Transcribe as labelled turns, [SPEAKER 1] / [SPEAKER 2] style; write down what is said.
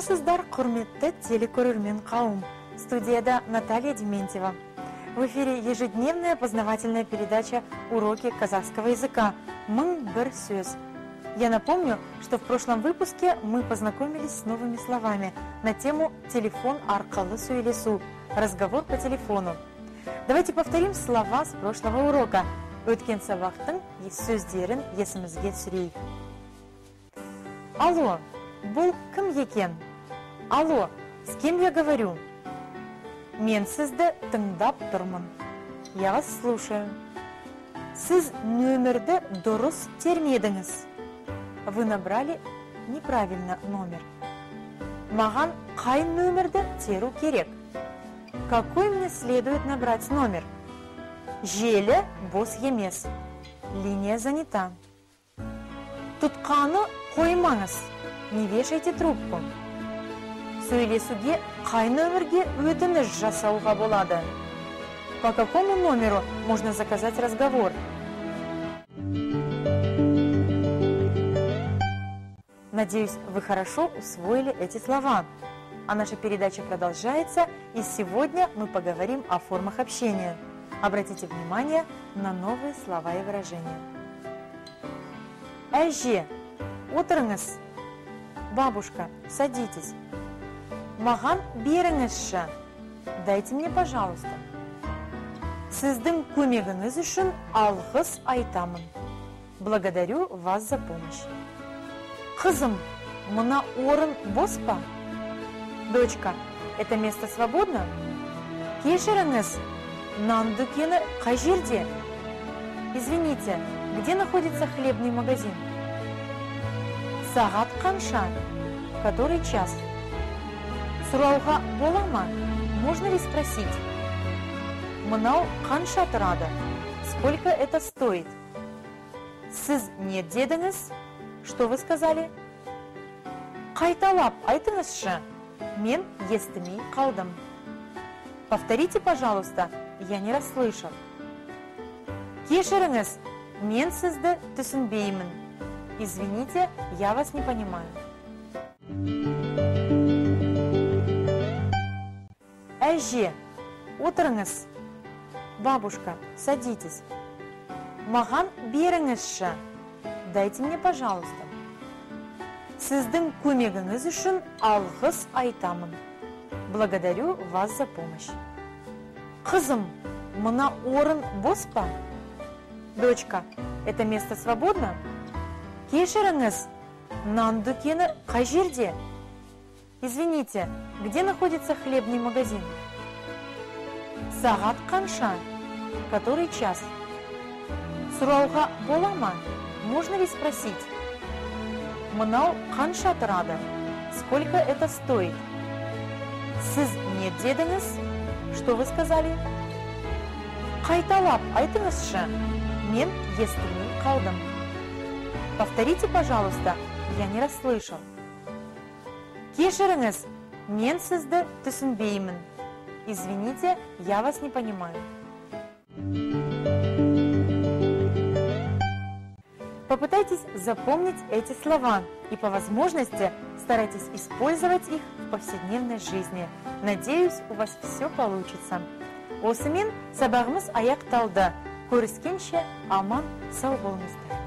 [SPEAKER 1] Армысыздар, құрметті телекөрермен қауым. Студияда Наталья Дементьева. В эфире ежедневная познавательная передача «Уроки казахского языка. Мың бір сөз». Я напомню, что в прошлом выпуске мы познакомились с новыми словами на тему «Телефон арқылы сөйлесу», разговор по телефону. Давайте повторим слова с прошлого урока. Өткен сабақтың сөздерін есімізге түсірейік. Алло, бұл кім екен? Алло, с кем я говорю? Мен сізді тыңдап тұрмын. Я вас слушаю. Сіз нөмірді дұрыс термедіңіз. Вы набрали неправильно номер. Маған қай нөмірді теру керек? Какой мне следует набрать номер? Желі бос емес. Линия занята. Тұтқаны қоймаңыз. Не вешайте трубку. Сөйлесуге қай нөмірге өтініш жасауға болады? По какому номеру можно заказать разговор? Надеюсь, вы хорошо усвоили эти слова. А наша передача продолжается, и сегодня мы поговорим о формах общения. Обратите внимание на новые слова и выражения. Әже, отырыңыз. Бабушка, садитесь. Маған беріңізші. Дайте мне, пожалуйста. Сіздің көмегіңіз үшін алғыс айтамын. Благодарю вас за помощь. Қызым, мына орын бос па? Дочка, это место свободно? Кешіріңіз, нан дүкені қай жерде? Извините, где находится хлебный магазин? Сағат қанша? Который час? Сұрауға бола ма? Можно ли спросить? Мынау қанша тұрады? Сколько это стоит? Сіз не дедіңіз? Что вы сказали? Қайталап айтыңызшы. Мен естімей қалдым. Повторите, пожалуйста, я не расслышал. Кешіріңіз, мен сізді түсінбеймін. Извините, я вас не понимаю. Әже, отырыңыз. Бабушка, садитесь. Маған беріңізші. Дайте мне, пожалуйста. Сіздің көмегіңіз үшін алғыс айтамын. Благодарю вас за помощь. Қызым, мына орын бос па? Дочка, это место свободно? Кешіріңіз, нан дүкені қай жерде? Извините, где находится хлебный магазин? Сағат қанша? Который час? Сұрауға бола ма? Можно ли спросить? Мынау қанша тұрады? Сколько это стоит? Сіз не дедіңіз? Что вы сказали? Қайталап айтыңызшы. Мен естімей қалдым. Повторите, пожалуйста, я не расслышал. Кешіріңіз, мен сізді түсінбеймін. Извините, я вас не понимаю. Попытайтесь запомнить эти слова и по возможности старайтесь использовать их в повседневной жизни. Надеюсь, у вас все получится. Осымен сабағымыз аяқталды. Көріскенше аман сау болыңыздар.